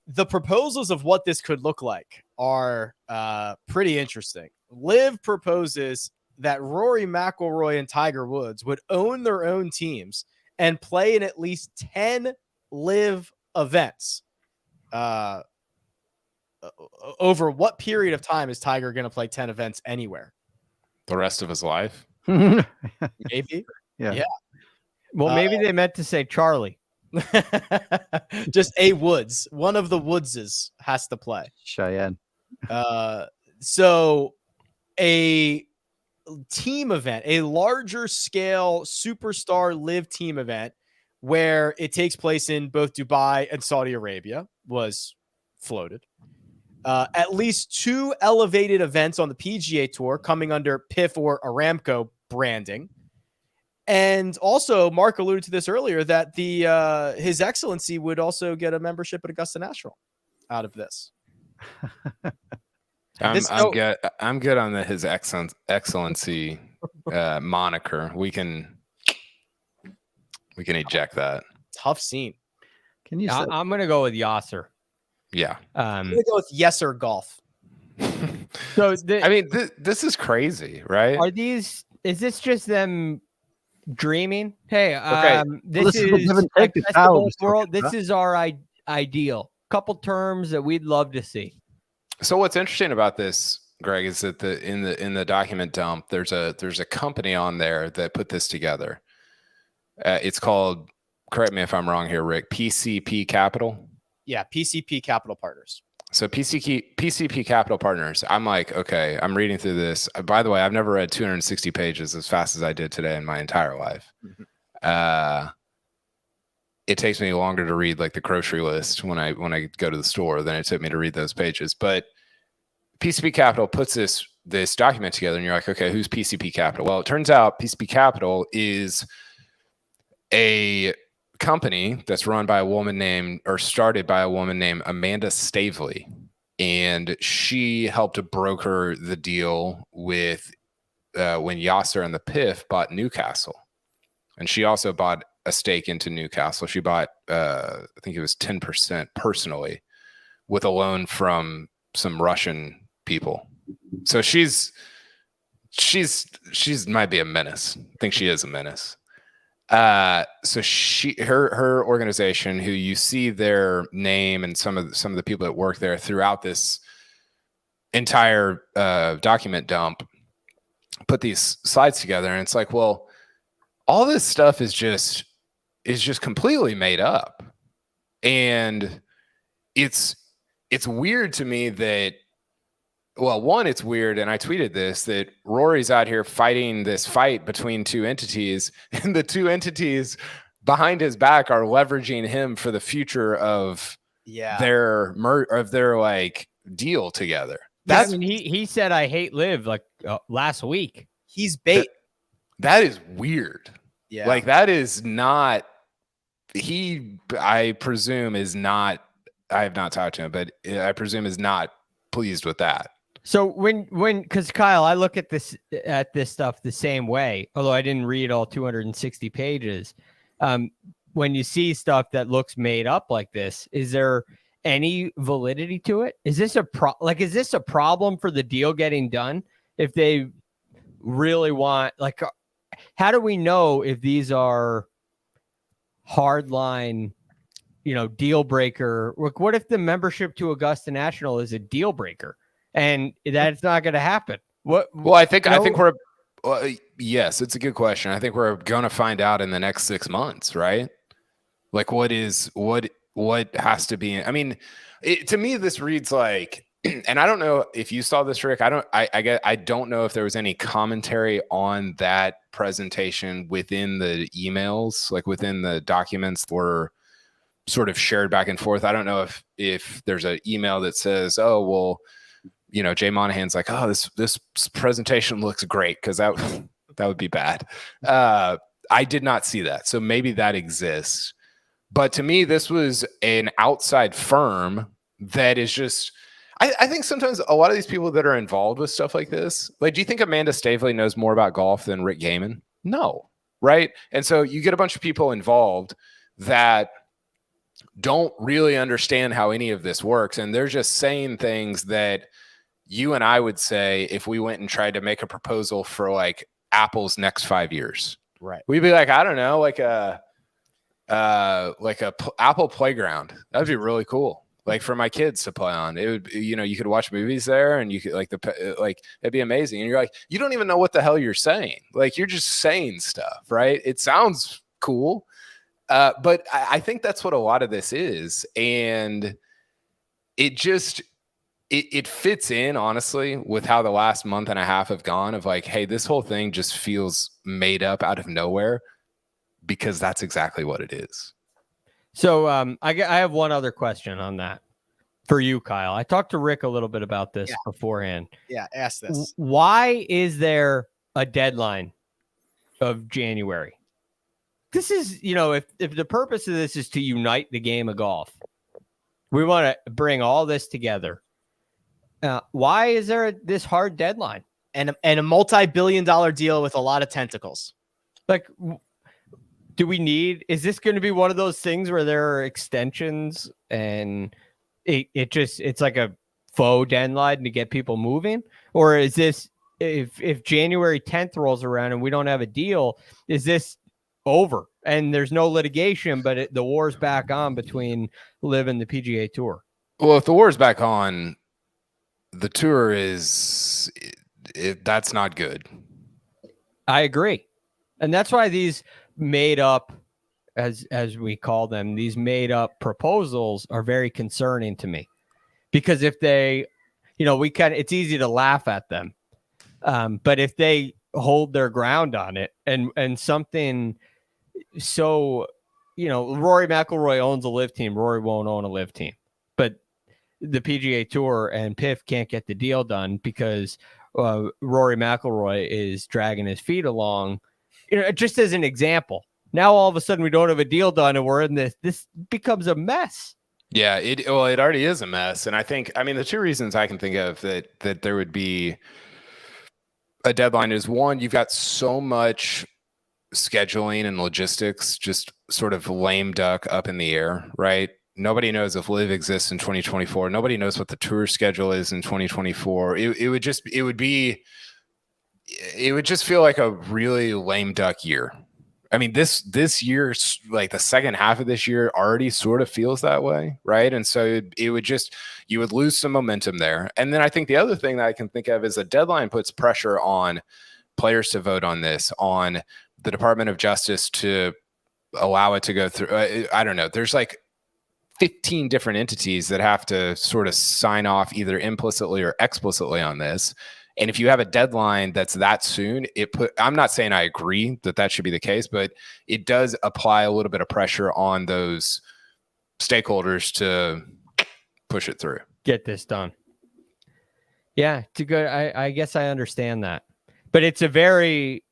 the proposals of what this could look like are pretty interesting. LIV proposes that Rory McIlroy and Tiger Woods would own their own teams and play in at least 10 LIV events. Over what period of time is Tiger going to play 10 events anywhere? The rest of his life? Maybe. Yeah. Well, maybe they meant to say Charlie. Just a Woods. One of the Woodses has to play. Cheyenne. So a team event, a larger scale superstar LIV team event where it takes place in both Dubai and Saudi Arabia was floated. At least 2 elevated events on the PGA Tour coming under PIF or Aramco branding. And also, Mark alluded to this earlier, that the His Excellency would also get a membership at Augusta National out of this. I'm good on the His Excellency moniker. We can eject that. Tough scene. Can you? I'm going to go with Yasser. Yeah. I'm going to go with Yesser Golf. So I mean, this is crazy, right? Is this just them dreaming? Hey, Okay. this is like best of both world. This is our ideal. Couple terms that we'd love to see. So what's interesting about this, Greg, is that in the document dump, there's a company on there that put this together. It's called, correct me if I'm wrong here, Rick, PCP Capital. Yeah, PCP Capital Partners. So PCP Capital Partners. I'm like, okay, I'm reading through this. By the way, I've never read 260 pages as fast as I did today in my entire life. It takes me longer to read like the grocery list when I go to the store than it took me to read those pages. But PCP Capital puts this document together, and you're like, okay, who's PCP Capital? Well, it turns out PCP Capital is a company that's run by a woman started by a woman named Amanda Stavely, and she helped to broker the deal with when Yasser and the PIF bought Newcastle, and she also bought a stake into Newcastle. She bought I think it was 10% personally with a loan from some Russian people. So she's might be a menace. I think she is a menace. So her organization, who you see their name and some of the people that work there throughout this entire document dump, put these slides together, and it's like, well, all this stuff is just completely made up, and it's weird to me that. Well, one, it's weird, and I tweeted this, that Rory's out here fighting this fight between two entities, and the two entities behind his back are leveraging him for the future of their like deal together. That's he said I hate LIV like last week. He's bait. That is weird. Yeah, like that is not. I presume is not. I have not talked to him, but I presume is not pleased with that. So because Kyle, I look at this stuff the same way, although I didn't read all 260 pages. When you see stuff that looks made up like this, is there any validity to it? Is this is this a problem for the deal getting done? If they really want, like, how do we know if these are hardline, deal breaker? Like, what if the membership to Augusta National is a deal breaker? And that's not going to happen. What? Well, I think we're. Yes, it's a good question. I think we're going to find out in the next 6 months, right? Like, what has to be? I mean, to me, this reads like, and I don't know if you saw this, Rick. I don't know if there was any commentary on that presentation within the emails, like within the documents that were sort of shared back and forth. I don't know if there's an email that says, "Oh, well." Jay Monahan's like, oh, this presentation looks great, because that would be bad. I did not see that. So maybe that exists. But to me, this was an outside firm that is just, I think sometimes a lot of these people that are involved with stuff like this, like, do you think Amanda Stavely knows more about golf than Rick Gehman? No. Right. And so you get a bunch of people involved that don't really understand how any of this works. And they're just saying things that you and I would say if we went and tried to make a proposal for like Apple's next 5 years. Right. We'd be like, I don't know, like a Apple playground. That'd be really cool. Like for my kids to play on. It would, you could watch movies there, and you could it'd be amazing. And you're like, you don't even know what the hell you're saying. Like you're just saying stuff, right? It sounds cool. But I think that's what a lot of this is. And it fits in, honestly, with how the last month and a half have gone of like, hey, this whole thing just feels made up out of nowhere, because that's exactly what it is. So I have one other question on that for you, Kyle. I talked to Rick a little bit about this beforehand. Yeah, ask this. Why is there a deadline of January? This is, if the purpose of this is to unite the game of golf, we want to bring all this together. Why is there this hard deadline? And a multi-billion-dollar deal with a lot of tentacles. Like, is this going to be one of those things where there are extensions and it's like a faux deadline to get people moving? Or is this, if January 10th rolls around and we don't have a deal, is this over and there's no litigation, but the war's back on between LIV and the PGA Tour? Well, if the war's back on, the tour that's not good. I agree. And that's why these made up, as we call them, these made up proposals are very concerning to me, because if they, it's easy to laugh at them. But if they hold their ground on it and something, so, Rory McIlroy owns a LIV team. Rory won't own a LIV team, but the PGA Tour and PIF can't get the deal done because Rory McIlroy is dragging his feet along. Just as an example, now all of a sudden we don't have a deal done and we're in this becomes a mess. Yeah, it already is a mess. And I think, the two reasons I can think of that there would be a deadline is, one, you've got so much scheduling and logistics just sort of lame duck up in the air, right? Nobody knows if LIV exists in 2024. Nobody knows what the tour schedule is in 2024. It would just feel like a really lame duck year. This year, like the second half of this year already sort of feels that way, right? And so you would lose some momentum there. And then I think the other thing that I can think of is a deadline puts pressure on players to vote on this, on the Department of Justice to allow it to go through. I don't know. There's like 15 different entities that have to sort of sign off either implicitly or explicitly on this. And if you have a deadline that's that soon, I'm not saying I agree that should be the case, but it does apply a little bit of pressure on those stakeholders to push it through. Get this done. Yeah, it's good. I guess I understand that, but it's a very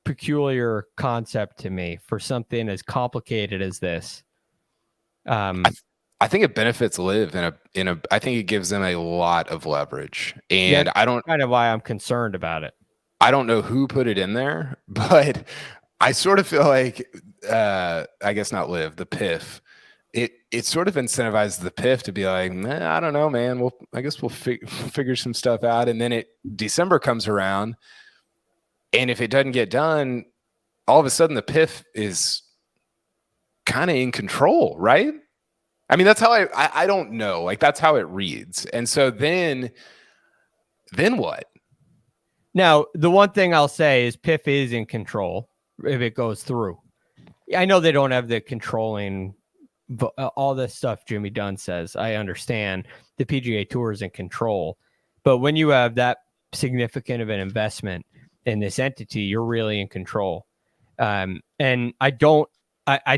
peculiar concept to me for something as complicated as this. I think it benefits LIV I think it gives them a lot of leverage, and yeah, I don't kind of why I'm concerned about it. I don't know who put it in there, but I sort of feel like, I guess not LIV, the PIF. It sort of incentivizes the PIF to be like, I don't know, man. I guess we'll figure some stuff out. And then December comes around, and if it doesn't get done, all of a sudden the PIF is kind of in control, right? That's how I don't know. Like, that's how it reads. And so then what? Now, the one thing I'll say is PIF is in control if it goes through. I know they don't have the controlling, all this stuff Jimmy Dunn says. I understand the PGA Tour is in control. But when you have that significant of an investment in this entity, you're really in control. And I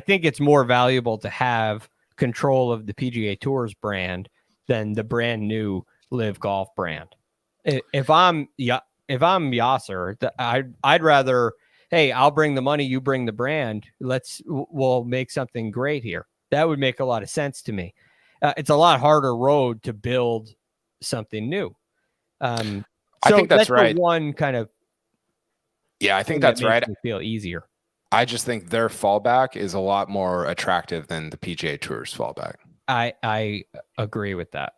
think it's more valuable to have control of the PGA Tour's brand than the brand new LIV Golf brand. If I'm Yasser, I'd rather, hey, I'll bring the money, you bring the brand. We'll make something great here. That would make a lot of sense to me. It's a lot harder road to build something new. I think that's right. One kind of, yeah, I think that's right. Feel easier. I just think their fallback is a lot more attractive than the PGA Tour's fallback. I agree with that.